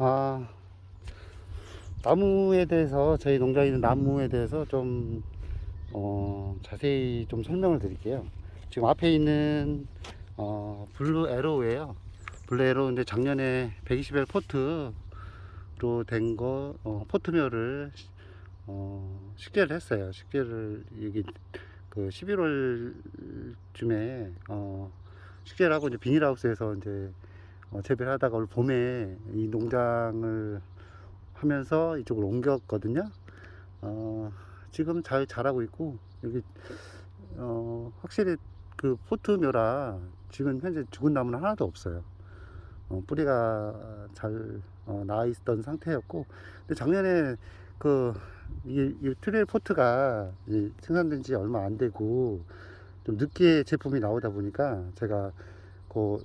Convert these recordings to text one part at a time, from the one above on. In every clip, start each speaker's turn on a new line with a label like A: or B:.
A: 아, 나무에 대해서, 저희 농장에 있는 나무에 대해서 좀, 자세히 좀 설명을 드릴게요. 지금 앞에 있는, 블루 에로우예요. 블루 에로우인데 작년에 120L 포트로 된 거, 포트묘를, 식재를 했어요. 식재를, 여기, 그 11월쯤에, 식재를 하고 이제 비닐하우스에서 이제, 재배를 하다가 올 봄에 이 농장을 하면서 이쪽으로 옮겼거든요. 어, 지금 잘 자라고 있고, 여기, 확실히 그 포트묘라 지금 현재 죽은 나무는 하나도 없어요. 뿌리가 잘 나와 있던 상태였고, 근데 작년에 그, 이 트레일 포트가 생산된 지 얼마 안 되고, 좀 늦게 제품이 나오다 보니까 제가 그,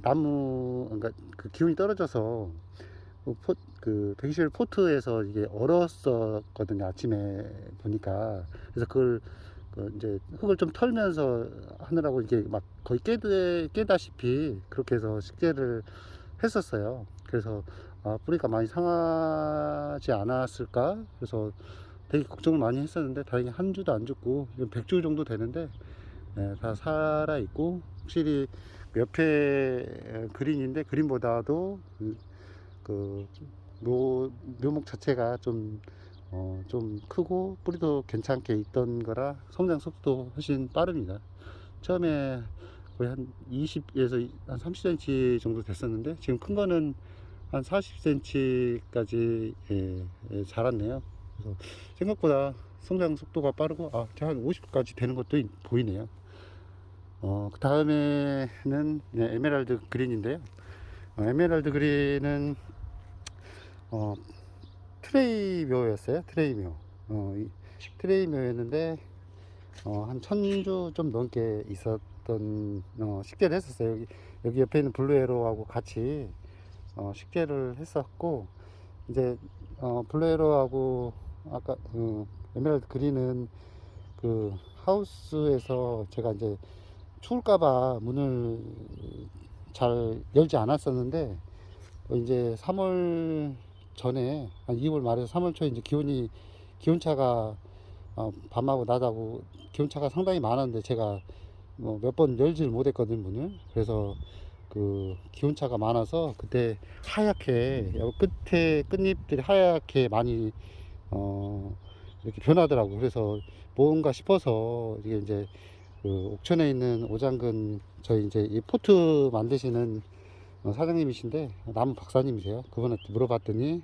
A: 나무, 그러니까 그 기운이 떨어져서 그 120일 포트에서 이게 얼었었거든요. 아침에 보니까. 그래서 그걸 이제 흙을 좀 털면서 하느라고 이게 막 거의 깨다시피 그렇게 해서 식재를 했었어요. 그래서 뿌리가 많이 상하지 않았을까? 그래서 되게 걱정을 많이 했었는데 다행히 한 주도 안 죽고 100주 정도 되는데 다 살아 있고, 확실히 그 옆에 그린인데 그린보다도 그 묘목 자체가 좀 크고 뿌리도 괜찮게 있던 거라 성장 속도 훨씬 빠릅니다. 처음에 거의 한 20에서 한 30cm 정도 됐었는데 지금 큰 거는 한 40cm까지 자랐네요. 그래서 생각보다 성장 속도가 빠르고 한 50까지 되는 것도 보이네요. 그 다음에는 에메랄드 그린인데요. 에메랄드 그린은 어, 트레이묘였어요. 트레이묘. 트레이묘였는데 한 1000주 좀 넘게 있었던 식재를 했었어요. 여기 옆에 있는 블루에로하고 같이 식재를 했었고, 이제 블루에로하고 아까 에메랄드 그린은 그 하우스에서 제가 이제 추울까봐 문을 잘 열지 않았었는데, 이제 3월 전에 한 2월 말에서 3월 초에 이제 기온차가 밤하고 낮하고 기온차가 상당히 많았는데 제가 뭐 몇 번 열질 못했거든 문을. 그래서 그 기온차가 많아서 그때 하얗게 끝잎들이 하얗게 많이 이렇게 변하더라고. 그래서 뭔가 싶어서 이게 이제 그 옥천에 있는 오장근 저희 이제 이 포트 만드시는 사장님이신데 나무 박사님이세요. 그분한테 물어봤더니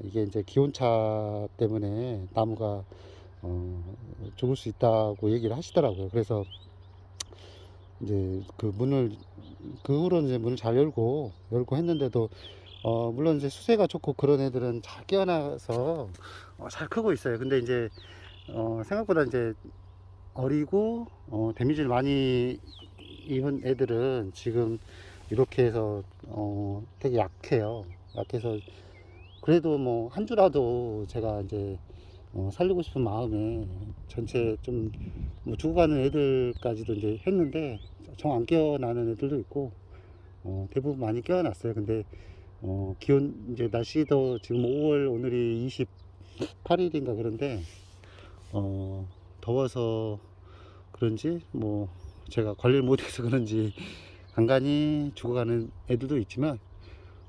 A: 이게 이제 기온차 때문에 나무가 죽을 수 있다고 얘기를 하시더라고요. 그래서 이제 그 후로 이제 문을 잘 열고 했는데도 물론 이제 수세가 좋고 그런 애들은 잘 깨어나서 잘 크고 있어요. 근데 이제 생각보다 이제 어리고 데미지를 많이 입은 애들은 지금 이렇게 해서 되게 약해요. 약해서 그래도 뭐 한 주라도 제가 이제 살리고 싶은 마음에 전체 좀뭐 죽어가는 애들까지도 이제 했는데 정 안 깨어나는 애들도 있고 대부분 많이 깨어났어요. 근데 기온 이제 날씨도 지금 5월 오늘이 28일인가 그런데 더워서 그런지 뭐 제가 관리를 못해서 그런지 간간히 죽어가는 애들도 있지만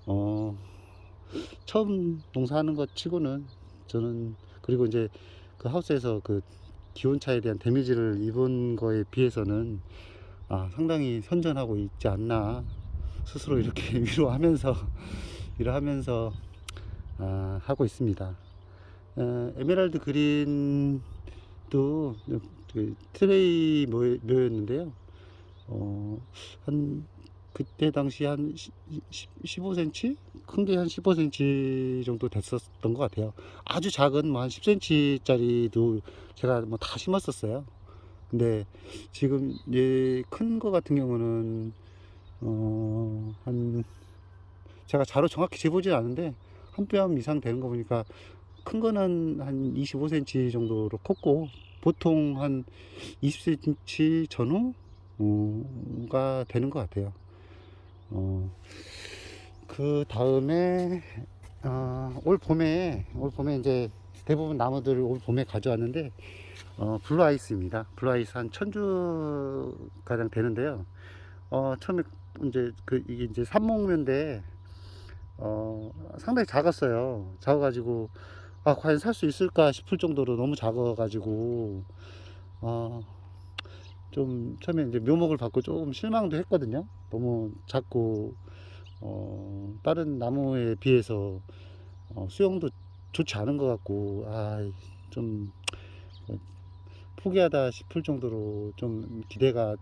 A: 어 처음 농사하는 것 치고는 저는, 그리고 이제 그 하우스에서 그 기온차에 대한 데미지를 입은 거에 비해서는 상당히 선전하고 있지 않나 스스로 이렇게 위로하면서 일을 하면서 하고 있습니다. 에메랄드 그린도 그 트레이 묘였는데요. 한 그때 당시 한 15cm? 큰 게 한 15cm 정도 됐었던 것 같아요. 아주 작은 뭐 한 10cm짜리도 제가 뭐 다 심었었어요. 근데 지금 큰 거 같은 경우는 한 제가 자로 정확히 재보진 않은데 한 뼘 이상 되는 거 보니까 큰 거는 한 25cm 정도로 컸고 보통 한 20cm 전후가 되는 것 같아요. 어, 그 다음에 올 봄에 이제 대부분 나무들을 올 봄에 가져왔는데 블루 아이스입니다. 블루 아이스 한 1000주 가량 되는데요. 처음에 이제 이게 이제 삽목묘인데 상당히 작았어요. 작아가지고 과연 살 수 있을까 싶을 정도로 너무 작아가지고 좀 처음에 이제 묘목을 받고 조금 실망도 했거든요. 너무 작고 다른 나무에 비해서 수영도 좋지 않은 것 같고 좀 포기하다 싶을 정도로 좀 기대가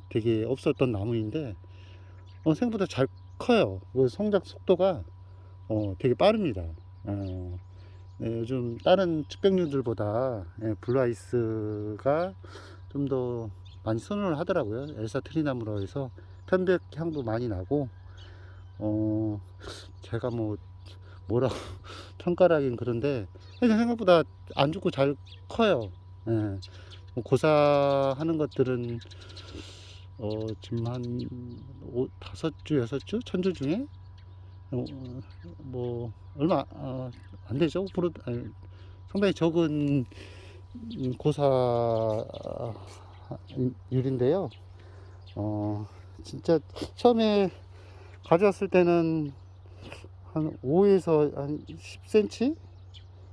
A: 되게 없었던 나무인데 생각보다 잘 커요. 그 성장 속도가 되게 빠릅니다. 네, 요즘 다른 측백류들보다 블루아이스가 좀 더 많이 선호를 하더라고요. 엘사 트리나무로 해서 편백 향도 많이 나고 제가 뭐라 평가하긴 그런데 생각보다 안 죽고 잘 커요. 고사하는 것들은 지금 한 5주 6주 1000주 중에 얼마 안 되죠. 상당히 적은 고사율인데요. 진짜 처음에 가져왔을 때는 한 5에서 한 10cm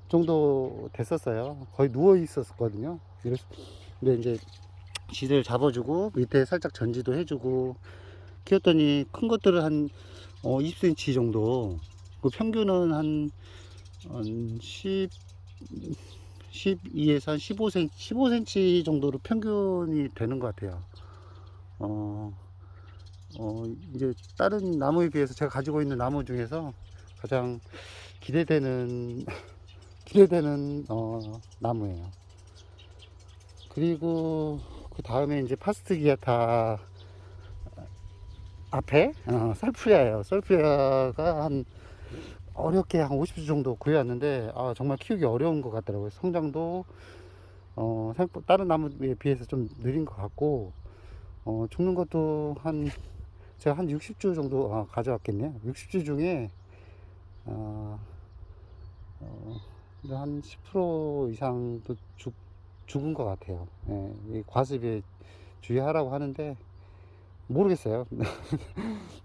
A: 정도 됐었어요. 거의 누워 있었거든요. 근데 이제 지를 잡아주고 밑에 살짝 전지도 해주고 키웠더니 큰 것들은 한 20cm 정도, 그 평균은 한 12에서 한 15cm 정도로 평균이 되는 것 같아요. 이제 다른 나무에 비해서 제가 가지고 있는 나무 중에서 가장 기대되는 나무예요. 그리고 그 다음에 이제 파스트기아타 앞에 썰프리아예요. 썰프리아가 어렵게 한 50주 정도 구해왔는데 정말 키우기 어려운 것 같더라고요. 성장도 다른 나무에 비해서 좀 느린 것 같고 죽는 것도 제가 한 60주 정도 가져왔겠네요. 60주 중에 한 10% 이상도 죽은 것 같아요. 이 과습에 주의하라고 하는데 모르겠어요.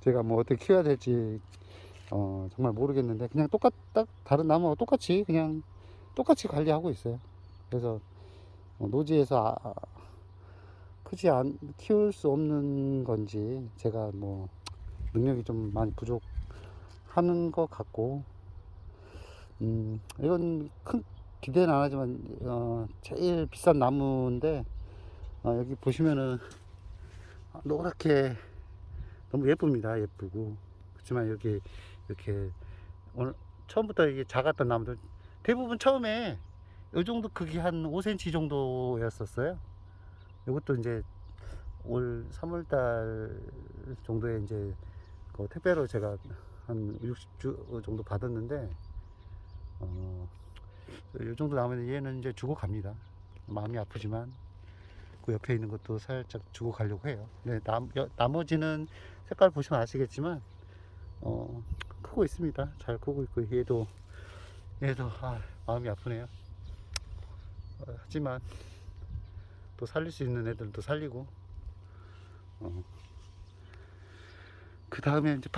A: 제가 어떻게 키워야 될지 정말 모르겠는데 그냥 다른 나무와 똑같이 관리하고 있어요. 그래서 노지에서 키울 수 없는 건지 제가 능력이 좀 많이 부족하는 것 같고 이건 큰 기대는 안 하지만 제일 비싼 나무인데 여기 보시면은 노랗게 너무 예쁩니다. 예쁘고 그렇지만 여기 이렇게 오늘 처음부터 이게 작았던 나무들 대부분 처음에 이 정도 크기 한 5cm 정도였었어요. 이것도 이제 올 3월달 정도에 이제 그 택배로 제가 한 60주 정도 받았는데 이 정도 나오면 얘는 이제 주고 갑니다. 마음이 아프지만 그 옆에 있는 것도 살짝 주고 가려고 해요. 네, 나머지는 색깔 보시면 아시겠지만 크고 있습니다. 잘 크고 있고 얘도 마음이 아프네요. 하지만 또 살릴 수 있는 애들도 살리고 그 다음에 이제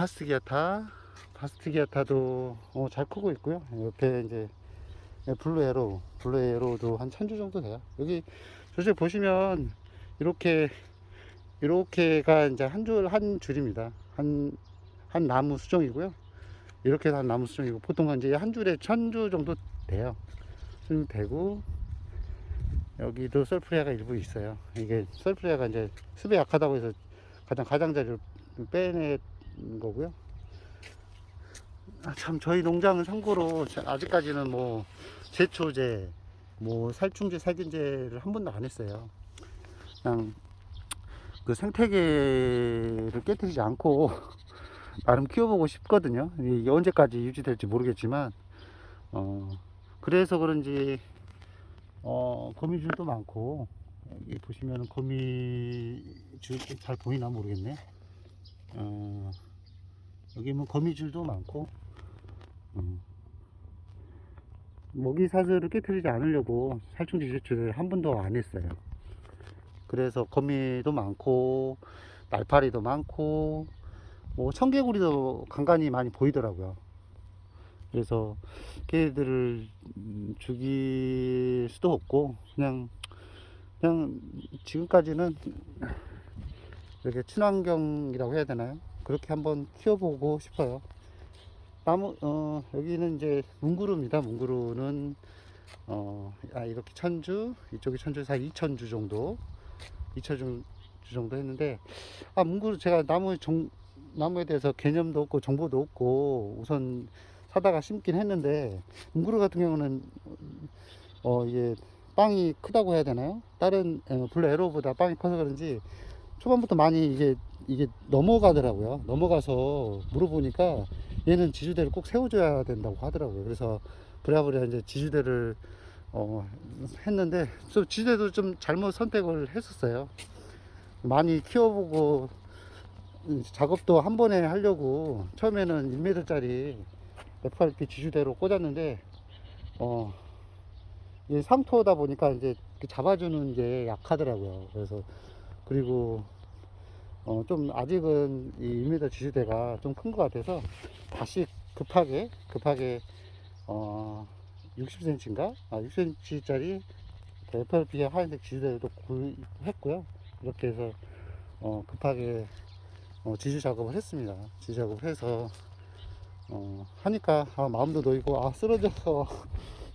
A: 파스트기아타도 잘 크고 있고요. 옆에 이제 블루에로도 한 1000주 정도 돼요. 여기 저쪽에 보시면 이렇게가 이제 한 줄입니다. 한 나무 수종이고요. 이렇게 한 나무 수종이고 보통 이제 한 줄에 1000주 정도 돼요. 되고 여기도 썰프리아가 일부 있어요. 이게 썰프리아가 이제 습에 약하다고 해서 가장자리를 빼낸 거고요. 참 저희 농장은 참고로 아직까지는 제초제, 살충제, 살균제를 한 번도 안 했어요. 그냥 그 생태계를 깨뜨리지 않고 나름 키워보고 싶거든요. 이게 언제까지 유지될지 모르겠지만 그래서 그런지 거미줄도 많고 여기 보시면 거미줄 잘 보이나 모르겠네. 여기 뭐 거미줄도 많고, 먹이 사슬을 깨뜨리지 않으려고 살충제 제초를 한 번도 안 했어요. 그래서 거미도 많고 날파리도 많고 뭐 청개구리도 간간히 많이 보이더라고요. 그래서 걔들을 죽일 수도 없고 그냥 지금까지는 이렇게 친환경이라고 해야 되나요? 그렇게 한번 키워보고 싶어요. 여기는 이제 뭉그루입니다. 뭉그루는 이렇게 천주, 이쪽이 천주에서 한 2천주 정도, 2천주 정도 했는데, 뭉그루 제가 나무에 대해서 개념도 없고 정보도 없고 우선 사다가 심긴 했는데, 뭉그루 같은 경우는 이게 빵이 크다고 해야 되나요? 다른 블루 에로보다 빵이 커서 그런지 초반부터 많이 이게 넘어가더라고요. 넘어가서 물어보니까 얘는 지주대를 꼭 세워줘야 된다고 하더라고요. 그래서 부랴부랴 이제 지주대를 했는데, 좀 지주대도 좀 잘못 선택을 했었어요. 많이 키워보고 작업도 한 번에 하려고 처음에는 1m짜리 FRP 지주대로 꽂았는데, 이게 상토다 보니까 이제 잡아주는 게 약하더라고요. 그래서 그리고 좀 아직은 이 1m 지주대가 좀 큰 것 같아서 다시 급하게 60cm인가? 60cm짜리 FRP 하얀색 지주대도 구입했고요. 이렇게 해서 급하게 지주 작업을 했습니다. 지주 작업을 해서 하니까 마음도 놓이고 쓰러져서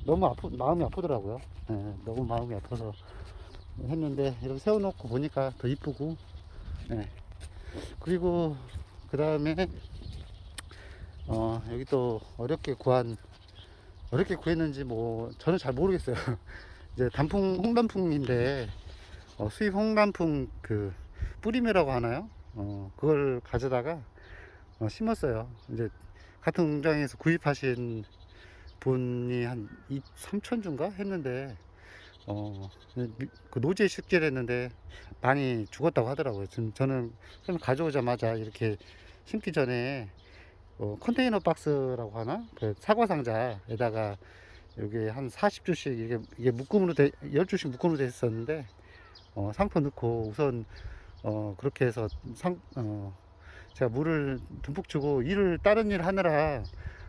A: 너무 마음이 아프더라고요. 네, 너무 마음이 아파서 했는데 이렇게 세워놓고 보니까 더 이쁘고, 네. 그리고 그 다음에 여기 또 어렵게 구했는지 뭐 저는 잘 모르겠어요. 이제 홍단풍인데 수입 홍단풍 그 뿌리묘라고 하나요? 그걸 가져다가 심었어요. 이제 같은 농장에서 구입하신 분이 한 3천주인가 했는데 그 노지에 식재를 했는데 많이 죽었다고 하더라고요. 지금 저는 가져오자마자 이렇게 심기 전에 컨테이너 박스라고 하나? 그 사과 상자에다가 여기 한 40주씩 이게 묶음으로 10주씩 묶음으로 돼 있었는데 상토 넣고 우선 그렇게 해서 제가 물을 듬뿍 주고 다른 일 하느라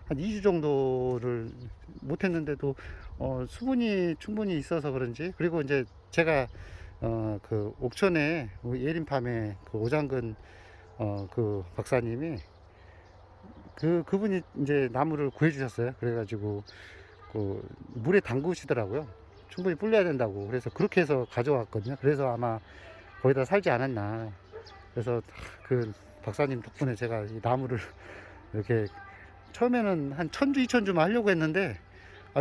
A: 한 2주 정도를 못했는데도 수분이 충분히 있어서 그런지, 그리고 이제 제가 그 옥천에 예림팜에 그 오장근 그 박사님이 그분이 이제 나무를 구해 주셨어요. 그래가지고 그 물에 담그시더라고요. 충분히 불려야 된다고. 그래서 그렇게 해서 가져왔거든요. 그래서 아마 거기다 살지 않았나. 그래서 그 박사님 덕분에 제가 이 나무를 이렇게 처음에는 한 1000주, 2000주만 하려고 했는데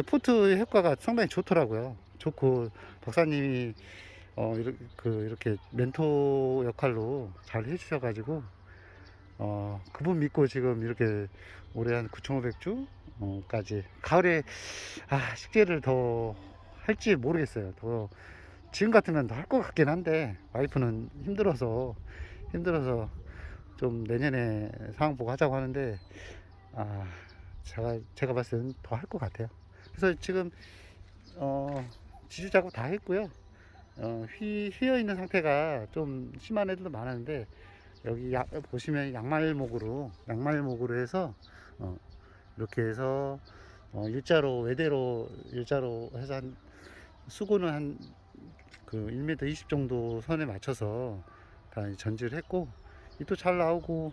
A: 포트 효과가 상당히 좋더라고요. 좋고 박사님이 이렇게 멘토 역할로 잘 해주셔가지고 그분 믿고 지금 이렇게 올해 한 9500주 까지 가을에 식재를 더 할지 모르겠어요. 더 지금 같으면 더 할 것 같긴 한데 와이프는 힘들어서 좀 내년에 상황 보고 하자고 하는데 제가 봤을 때는 더 할 것 같아요. 그래서 지금 지주 작업 다 했고요. 휘어 있는 상태가 좀 심한 애들도 많았는데 여기 보시면 양말목으로 해서 이렇게 해서 외대로 일자로 해서 수고는 한 그 1m 20 정도 선에 맞춰서 다 전지를 했고, 잎도 잘 나오고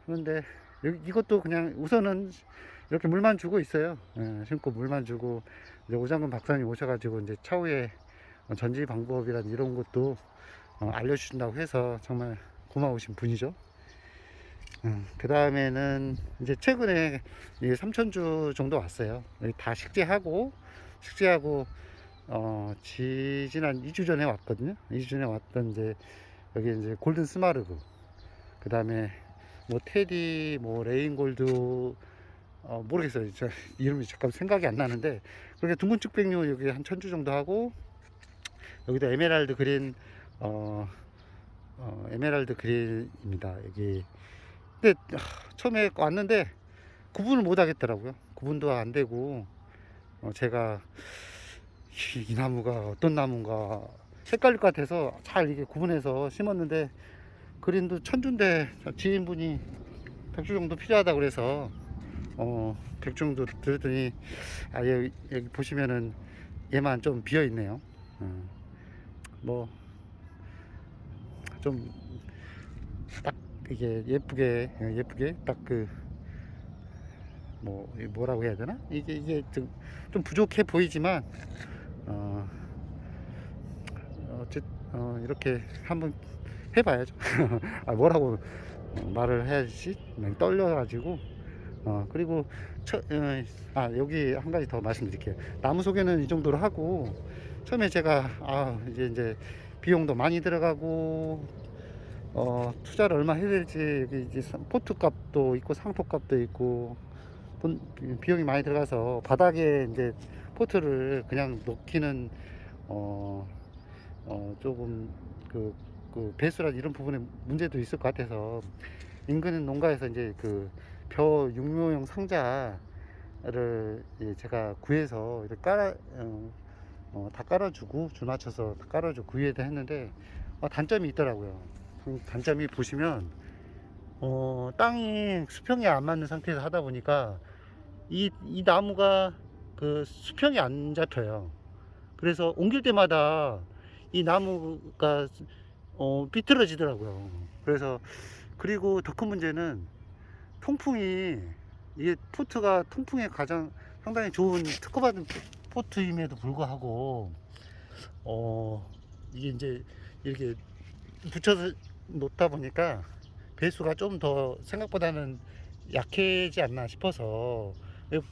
A: 하는데 이것도 그냥 우선은 이렇게 물만 주고 있어요. 심고 물만 주고, 이제 오장근 박사님 오셔가지고 이제 차후에 전지 방법이란 이런 것도 알려주신다고 해서 정말 고마우신 분이죠. 그 다음에는 이제 최근에 3000주 정도 왔어요. 여기 다 식재하고 지난 2주 전에 왔거든요. 2주 전에 왔던 여기 이제 골든 스마르그, 그 다음에 뭐 테디, 뭐 레인골드, 모르겠어요. 이름이 잠깐 생각이 안 나는데, 그렇게 둥근 측백류 여기 한 1000주 정도 하고, 여기도 에메랄드 그린, 에메랄드 그린입니다. 여기 근데 처음에 왔는데 구분을 못 하겠더라고요. 구분도 안 되고, 제가 이 나무가 어떤 나무인가 헷갈릴 것 같아서 잘 이게 구분해서 심었는데, 그린도 천주인데 지인분이 100주 정도 필요하다고 그래서 100주 정도 들었더니, 여기 보시면은 얘만 좀 비어 있네요. 뭐 좀 딱 이게 예쁘게 딱 뭐라고 해야 되나, 이게 좀 부족해 보이지만, 어, 이렇게 한번 해봐야죠. 뭐라고 말을 해야지, 떨려가지고. 그리고 여기 한 가지 더 말씀드릴게요. 나무 소개는 이 정도로 하고, 처음에 제가 이제 비용도 많이 들어가고, 투자를 얼마 해야 될지, 여기 이제 포트 값도 있고 상토 값도 있고, 비용이 많이 들어가서 바닥에 이제 포트를 그냥 놓기는 어, 조금 그 배수라 이런 부분에 문제도 있을 것 같아서, 인근 농가에서 이제 벼 육묘용 상자를 제가 구해서 이렇게 다 깔아주고, 줄 맞춰서 다 깔아주고 그 위에다 했는데, 단점이 있더라고요. 단점이 보시면, 땅이 수평이 안 맞는 상태에서 하다 보니까 이 나무가 그 수평이 안 잡혀요. 그래서 옮길 때마다 이 나무가 삐뚤어지더라고요. 그래서, 그리고 더 큰 문제는 통풍이, 이게 포트가 통풍에 가장 상당히 좋은 특허받은 포트임에도 불구하고 이게 이제 이렇게 붙여서 놓다 보니까 배수가 좀 더 생각보다는 약해지 않나 싶어서,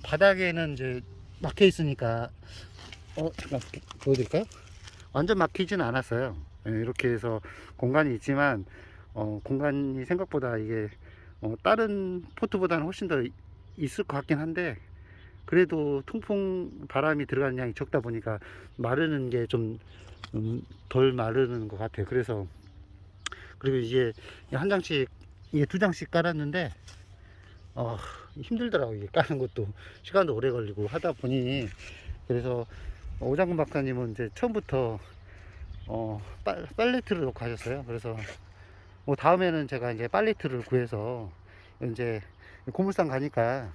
A: 바닥에는 이제 막혀 있으니까, 잠깐 보여드릴까요? 완전 막히지는 않았어요. 이렇게 해서 공간이 있지만, 공간이 생각보다 이게 다른 포트보다는 훨씬 더 있을 것 같긴 한데, 그래도 통풍 바람이 들어가는 양이 적다 보니까 마르는 게 좀 덜 마르는 것 같아요. 그래서, 그리고 이게 한 장씩, 이게 두 장씩 깔았는데, 힘들더라고요. 이게 까는 것도 시간도 오래 걸리고 하다 보니. 그래서 오장근 박사님은 이제 처음부터 팔레트를 놓고 하셨어요. 그래서 뭐 다음에는 제가 이제 팔레트를 구해서, 이제 고물상 가니까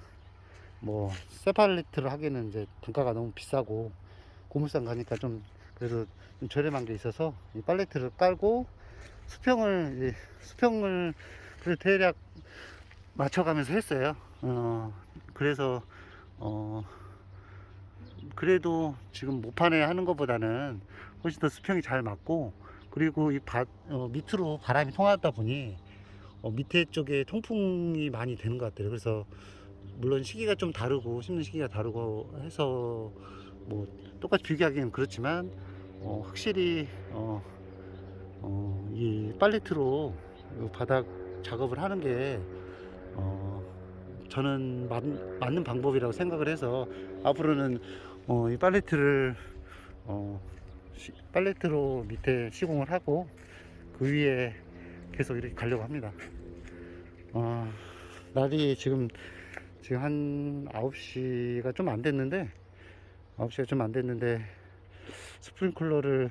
A: 뭐 새 팔레트를 하기에는 이제 단가가 너무 비싸고, 고물상 가니까 좀 그래도 좀 저렴한 게 있어서 이 팔레트를 깔고, 수평을 그래도 대략 맞춰가면서 했어요. 그래서 어, 그래도 지금 모판에 하는 것보다는 훨씬 더 수평이 잘 맞고, 그리고 밑으로 바람이 통하다 보니 밑에 쪽에 통풍이 많이 되는 것 같아요. 그래서 물론 시기가 좀 다르고 심는 시기가 다르고 해서 뭐 똑같이 비교하기는 그렇지만, 확실히 이 팔레트로 바닥 작업을 하는 게 어, 저는 맞는 방법이라고 생각을 해서, 앞으로는 이 팔레트로 밑에 시공을 하고 그 위에 계속 이렇게 가려고 합니다. 날이 지금 한 9시가 좀 안 됐는데, 9시가 좀 안 됐는데 스프링클러를,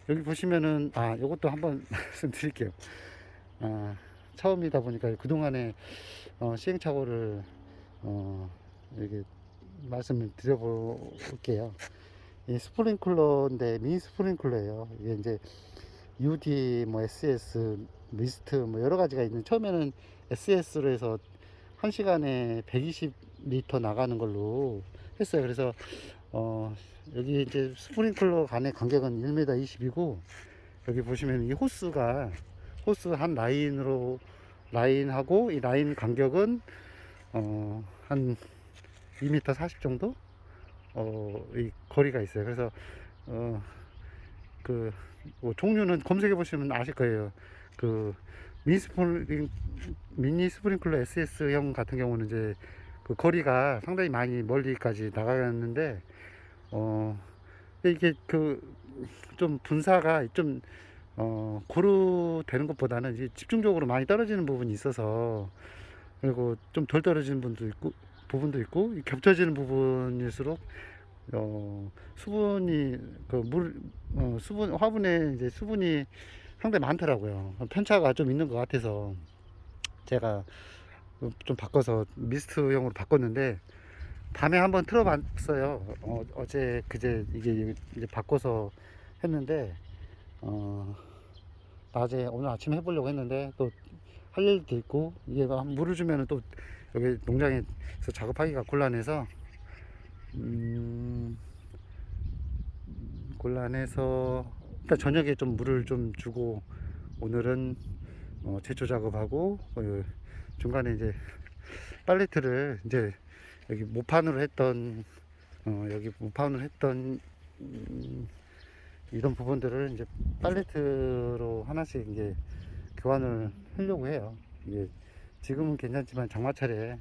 A: 여기 보시면은, 요것도 한번 말씀드릴게요. 처음이다 보니까 그동안에 시행착오를 이렇게 말씀을 드려볼게요. 이 스프링클러인데 미니 스프링클러예요. 이게 이제 UD, 뭐 SS, 미스트, 뭐 여러 가지가 있는, 처음에는 SS로 해서 1시간에 120리터 나가는 걸로 했어요. 그래서 여기 이제 스프링클러 간의 간격은 1m 20이고, 여기 보시면 이 호스 한 라인하고, 이 라인 간격은 한 2m 40 정도 이 거리가 있어요. 그래서 뭐 종류는 검색해 보시면 아실 거예요. 그 미니 스프링클러 SS형 같은 경우는 이제 그 거리가 상당히 많이 멀리까지 나가는데, 이게 좀 분사가 좀 고루 되는 것보다는 이제 집중적으로 많이 떨어지는 부분이 있어서, 그리고 좀 덜 떨어지는 부분도 있고 겹쳐지는 부분일수록 수분이 수분 화분에 이제 수분이 상당히 많더라고요. 편차가 좀 있는 것 같아서 제가 좀 바꿔서 미스트용으로 바꿨는데 밤에 한번 틀어봤어요. 어제 그제 이게 이제 바꿔서 했는데 낮에 오늘 아침에 해보려고 했는데 또 할 일도 있고 이게 물을 주면은 또 여기 농장에서 작업하기가 곤란해서 음, 곤란해서 일단 저녁에 좀 물을 좀 주고 오늘은 제초 작업하고 중간에 이제 팔레트를 이제 여기 모판으로 했던 여기 모판으로 했던 이런 부분들을 이제 팔레트로 하나씩 이제 교환을 하려고 해요. 이게 지금은 괜찮지만 장마철에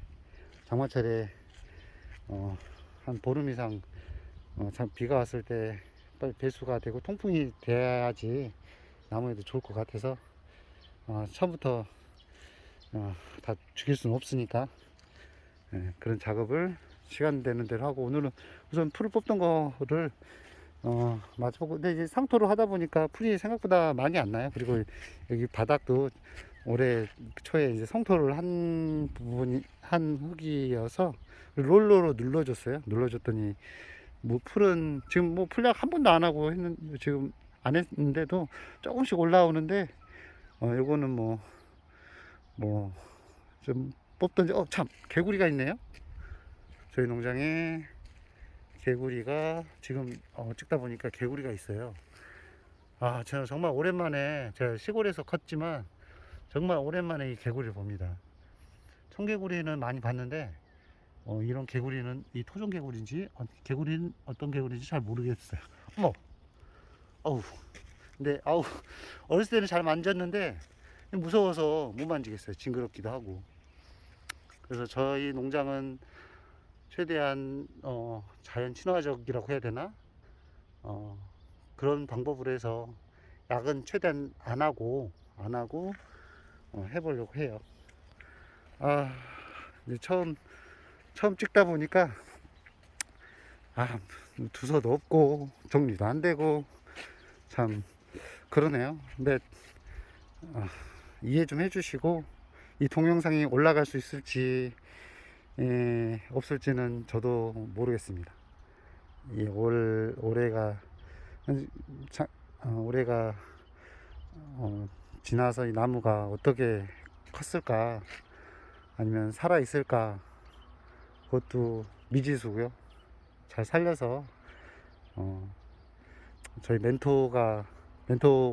A: 한 보름 이상 비가 왔을 때 빨리 배수가 되고 통풍이 돼야지 나무에도 좋을 것 같아서 처음부터 다 죽일 수는 없으니까 그런 작업을 시간 되는 대로 하고 오늘은 우선 풀을 뽑던 거를 맞춰보고 근데 이제 상토로 하다 보니까 풀이 생각보다 많이 안 나요. 그리고 여기 바닥도 올해 초에 이제 성토를 한 부분이 한 흙이어서 롤러로 눌러줬더니 뭐 풀은 지금 뭐 풀약 한 번도 안 하고 지금 안 했는데도 조금씩 올라오는데 요거는 뭐 좀 뽑던지 참 개구리가 있네요. 저희 농장에 개구리가 지금 찍다 보니까 개구리가 있어요. 제가 정말 오랜만에 제가 시골에서 컸지만 정말 오랜만에 이 개구리를 봅니다. 청개구리는 많이 봤는데 이런 개구리는 이 토종 개구리인지 개구리는 어떤 개구리인지 잘 모르겠어요. 어머, 어우, 근데 어렸을 때는 잘 만졌는데 무서워서 못 만지겠어요. 징그럽기도 하고. 그래서 저희 농장은 최대한 자연 친화적이라고 해야 되나? 그런 방법으로 해서 약은 최대한 안 하고 해보려고 해요. 이제 처음 찍다 보니까 두서도 없고 정리도 안 되고 참 그러네요. 근데 이해 좀 해주시고 이 동영상이 올라갈 수 있을지 없을지는 저도 모르겠습니다. 올해가 올해가 지나서 이 나무가 어떻게 컸을까 아니면 살아 있을까 그것도 미지수고요. 잘 살려서 저희 멘토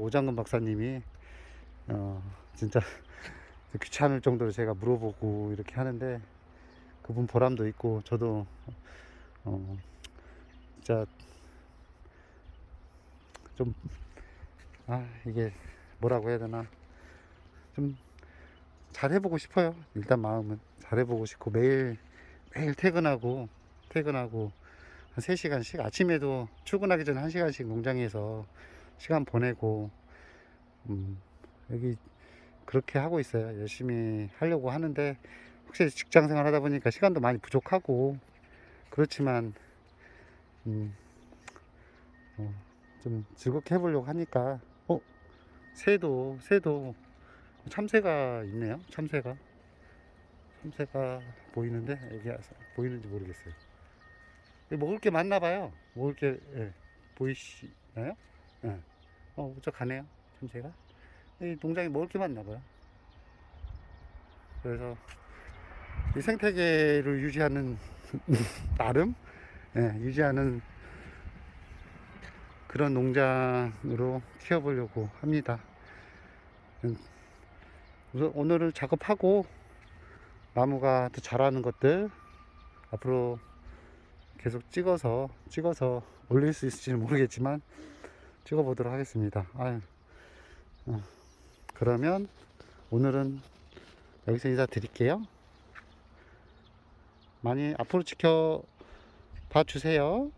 A: 오장근 박사님이 진짜 귀찮을 정도로 제가 물어보고 이렇게 하는데 그분 보람도 있고 저도 진짜 좀 이게 뭐라고 해야 되나 좀 잘해보고 싶어요. 일단 마음은 잘해보고 싶고 매일 퇴근하고 한 3시간씩 아침에도 출근하기 전에 1시간씩 농장에서 시간 보내고 여기 그렇게 하고 있어요. 열심히 하려고 하는데 확실히 직장 생활 하다 보니까 시간도 많이 부족하고 그렇지만 좀 즐겁게 해보려고 하니까 새도 참새가 있네요. 참새가 보이는데 여기 보이는지 모르겠어요. 먹을 게 많나 봐요. 먹을 게 보이시나요? 예. 저 가네요. 참새가. 이 농장에 먹을 게 많나 봐요. 그래서 이 생태계를 유지하는 나름 유지하는 그런 농장으로 키워보려고 합니다. 우선 오늘을 작업하고 나무가 더 자라는 것들 앞으로 계속 찍어서 올릴 수 있을지는 모르겠지만 찍어 보도록 하겠습니다. 그러면 오늘은 여기서 인사 드릴게요. 많이 앞으로 지켜봐 주세요.